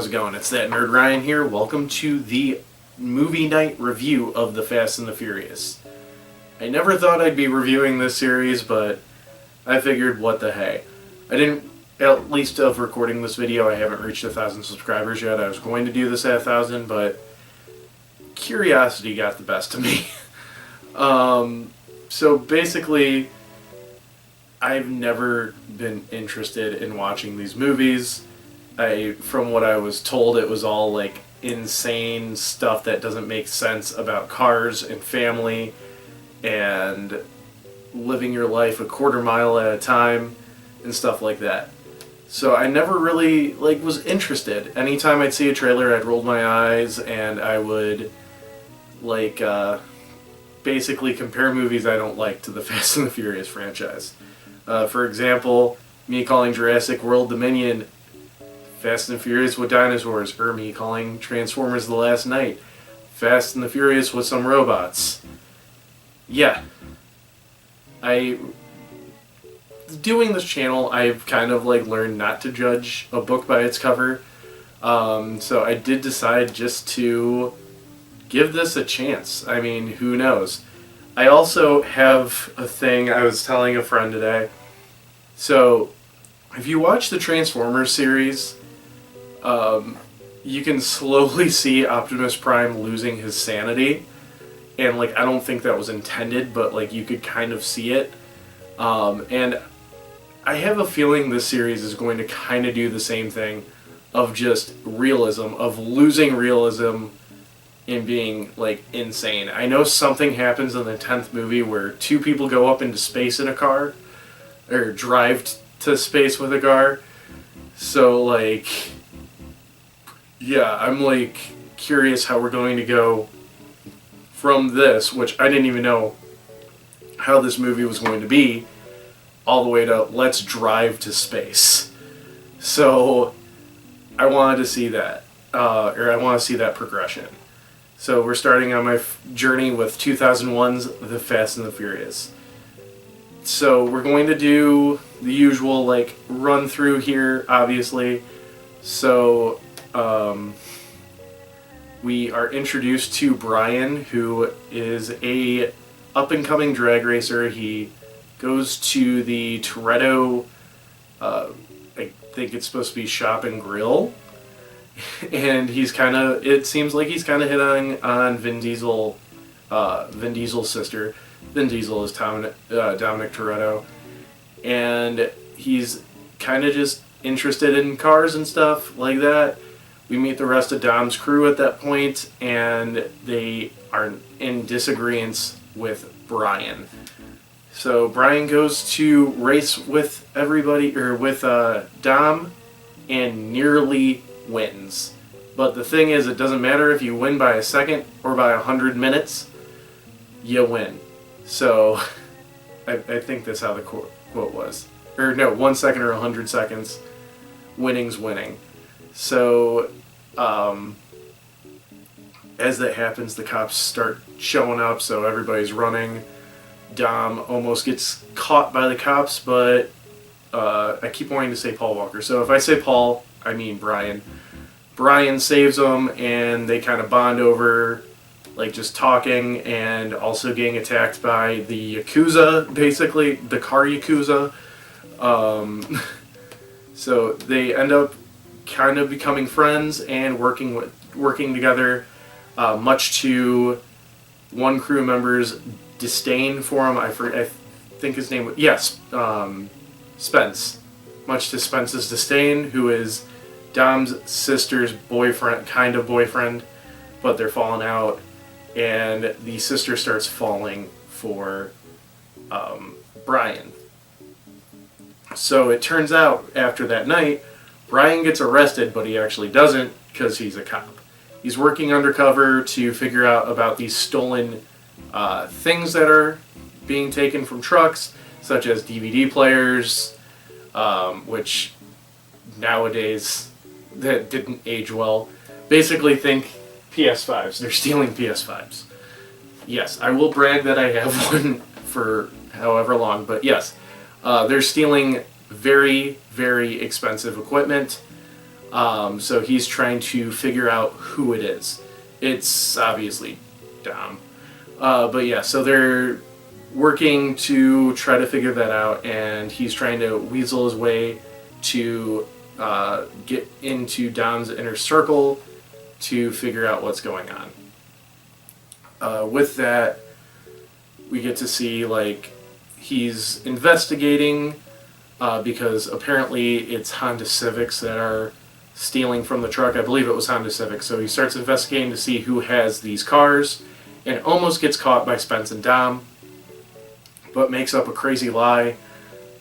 how's it going? It's that nerd Ryan here. Welcome to the movie night review of The Fast and the Furious. I never thought I'd be reviewing this series, but I figured what the hey. I didn't, at least of recording this video, I haven't reached 1,000 subscribers yet. I was going to do this at 1,000, but curiosity got the best of me. So basically, I've never been interested in watching these movies. From what I was told, it was all like insane stuff that doesn't make sense about cars and family and living your life a quarter mile at a time and stuff like that. So I never really was interested. Anytime I'd see a trailer, I'd roll my eyes and I would basically compare movies I don't like to the Fast and the Furious franchise. For example, me calling Jurassic World Dominion Fast and the Furious with dinosaurs, or me calling Transformers The Last Knight Fast and the Furious with some robots. Yeah. Doing this channel, I've kind of learned not to judge a book by its cover. So I did decide just to give this a chance. I mean, who knows? I also have a thing I was telling a friend today. So, if you watch the Transformers series, you can slowly see Optimus Prime losing his sanity. And, I don't think that was intended, but, you could kind of see it. And I have a feeling this series is going to kind of do the same thing of just realism, of losing realism and being, insane. I know something happens in the 10th movie where two people go up into space in a car, or drive to space with a car. So, yeah, I'm, curious how we're going to go from this, which I didn't even know how this movie was going to be, all the way to let's drive to space. So, I wanted to see that, or I want to see that progression. So we're starting on my journey with 2001's The Fast and the Furious. So we're going to do the usual run through here, obviously. So we are introduced to Brian, who is a up-and-coming drag racer. He goes to the Toretto, I think it's supposed to be Shop and Grill. And it seems like he's kind of hitting on Vin Diesel's sister. Vin Diesel is Dominic Toretto. And he's kind of just interested in cars and stuff like that. We meet the rest of Dom's crew at that point, and they are in disagreement with Brian. So Brian goes to race with everybody, or with Dom, and nearly wins. But the thing is, it doesn't matter if you win by a second or by 100 minutes, you win. So, I think that's how the quote was. Or no, 1 second or 100 seconds, winning's winning. So, as that happens, the cops start showing up, so everybody's running. Dom almost gets caught by the cops, but I keep wanting to say Paul Walker. So if I say Paul, I mean Brian. Brian saves them, and they kind of bond over, just talking, and also getting attacked by the Yakuza, basically, the car Yakuza. So they end up kind of becoming friends and working together, much to one crew member's disdain for him. I think his name was, yes, Spence. Much to Spence's disdain, who is Dom's sister's boyfriend, but they're falling out, and the sister starts falling for Brian. So it turns out, after that night, Brian gets arrested, but he actually doesn't, because he's a cop. He's working undercover to figure out about these stolen things that are being taken from trucks, such as DVD players, which nowadays that didn't age well. Basically think PS5s. They're stealing PS5s. Yes, I will brag that I have one for however long, but yes, they're stealing very, very expensive equipment. So he's trying to figure out who it is. It's obviously Dom. But yeah, so they're working to try to figure that out, and he's trying to weasel his way to get into Dom's inner circle to figure out what's going on. With that, we get to see, like, he's investigating because apparently it's Honda Civics that are stealing from the truck. I believe it was Honda Civics. So he starts investigating to see who has these cars and almost gets caught by Spence and Dom, but makes up a crazy lie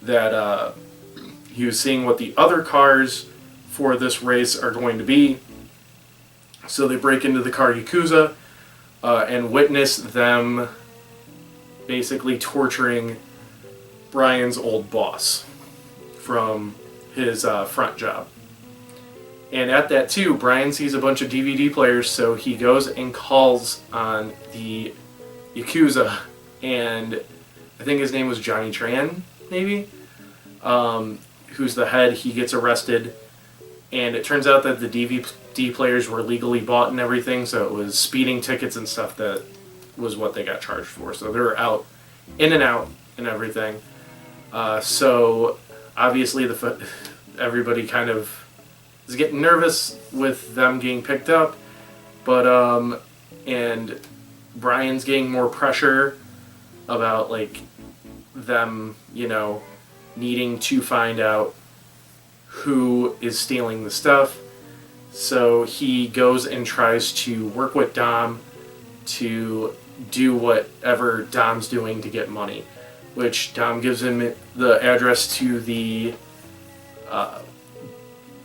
that he was seeing what the other cars for this race are going to be. So they break into the car Yakuza and witness them basically torturing Brian's old boss from his front job. And at that too, Brian sees a bunch of DVD players, so he goes and calls on the Yakuza, and I think his name was Johnny Tran, maybe, who's the head. He gets arrested, and it turns out that the DVD players were legally bought and everything, so it was speeding tickets and stuff that was what they got charged for. So they were out, in and out, and everything. So obviously everybody kind of is getting nervous with them getting picked up, but and Brian's getting more pressure about, like, them, you know, needing to find out who is stealing the stuff. So he goes and tries to work with Dom to do whatever Dom's doing to get money, which Dom gives him the address to the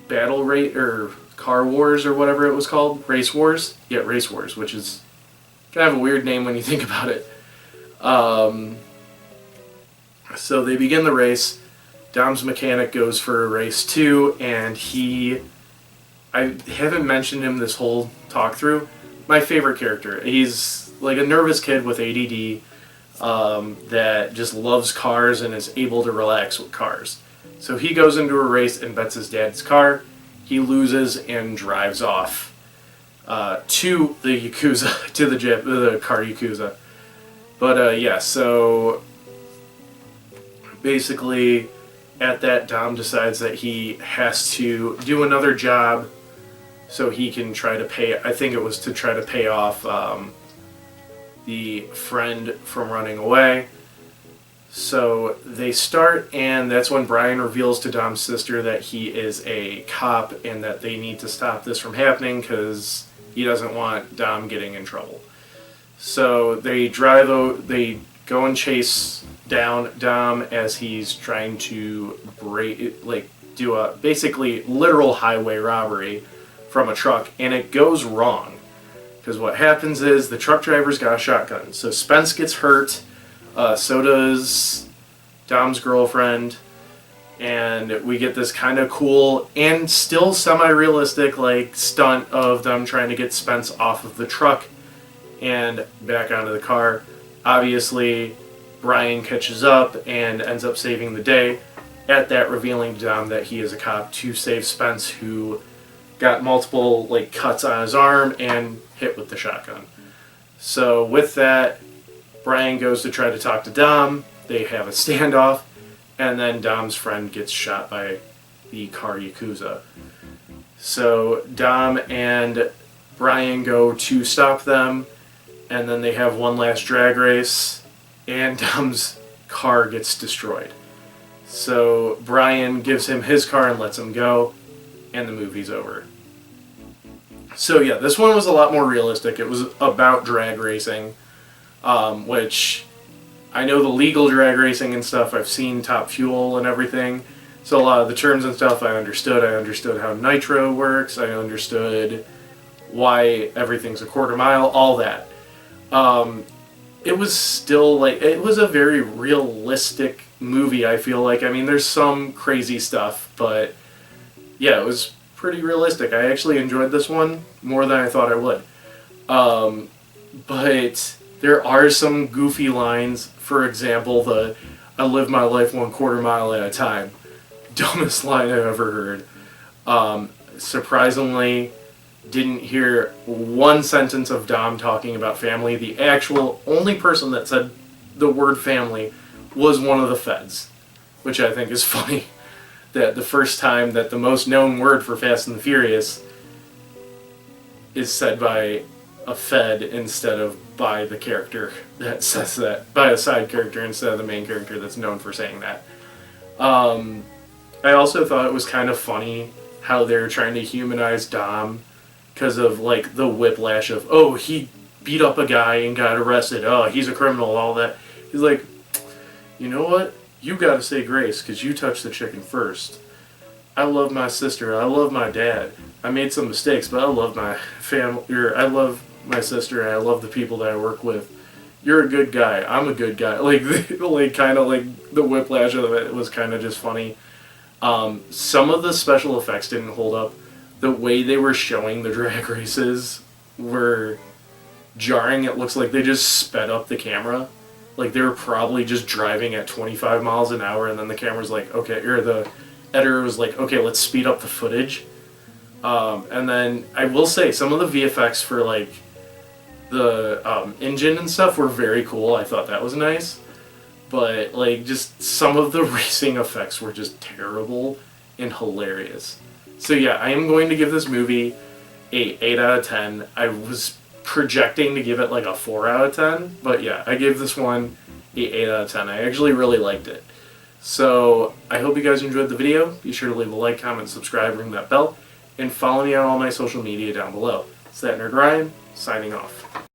Battle Rate or Car Wars or whatever it was called. Race Wars? Yeah, Race Wars, which is kind of a weird name when you think about it. So they begin the race. Dom's mechanic goes for a race too, and I haven't mentioned him this whole talk through. My favorite character. He's like a nervous kid with ADD that just loves cars and is able to relax with cars. So he goes into a race and bets his dad's car. He loses and drives off to the Yakuza, to the car Yakuza. But yeah, so basically at that, Dom decides that he has to do another job so he can try to pay, I think it was to try to pay off the friend from running away. So they start, and that's when Brian reveals to Dom's sister that he is a cop and that they need to stop this from happening because he doesn't want Dom getting in trouble. So they go and chase down Dom as he's trying to do a basically literal highway robbery from a truck, and it goes wrong. Because what happens is the truck driver's got a shotgun. So Spence gets hurt, so does Dom's girlfriend, and we get this kind of cool and still semi-realistic like stunt of them trying to get Spence off of the truck and back onto the car. Obviously, Brian catches up and ends up saving the day, at that revealing to Dom that he is a cop to save Spence, who got multiple like cuts on his arm and hit with the shotgun. So with that, Brian goes to try to talk to Dom. They have a standoff, and then Dom's friend gets shot by the car Yakuza. So Dom and Brian go to stop them, and then they have one last drag race, and Dom's car gets destroyed. So Brian gives him his car and lets him go, and the movie's over. So yeah, this one was a lot more realistic. It was about drag racing, which I know the legal drag racing and stuff. I've seen Top Fuel and everything, so a lot of the terms and stuff I understood. I understood how nitro works. I understood why everything's a quarter mile, all that. It was still like, it was a very realistic movie, I feel like. I mean, there's some crazy stuff, but yeah, it was pretty realistic. I actually enjoyed this one more than I thought I would. But there are some goofy lines. For example, the "I live my life 1/4 mile at a time." Dumbest line I've ever heard. surprisingly didn't hear one sentence of Dom talking about family. The actual only person that said the word family was one of the feds, which I think is funny. That the first time that the most known word for Fast and the Furious is said by a Fed instead of by the character that says that, by a side character instead of the main character that's known for saying that. I also thought it was kind of funny how they're trying to humanize Dom because of like the whiplash of, oh, he beat up a guy and got arrested, oh, he's a criminal, all that. He's like, you know what? You gotta say grace because you touched the chicken first. I love my sister. I love my dad. I made some mistakes, but I love my family. I love my sister, and I love the people that I work with. You're a good guy. I'm a good guy. Like kind of like the whiplash of it was kind of just funny. Some of the special effects didn't hold up. The way they were showing the drag races were jarring. It looks like they just sped up the camera. Like they were probably just driving at 25 miles an hour, and then the camera's like, okay, or the editor was like, okay, let's speed up the footage. And then I will say some of the VFX for like the engine and stuff were very cool. I thought that was nice, but like just some of the racing effects were just terrible and hilarious. So yeah, I am going to give this movie a 8 out of 10. I was projecting to give it like a 4 out of 10, but yeah, I gave this one a 8 out of 10. I actually really liked it. So I hope you guys enjoyed the video. Be sure to leave a like, comment, subscribe, ring that bell, and follow me on all my social media down below. It's that Nerd Ryan, signing off.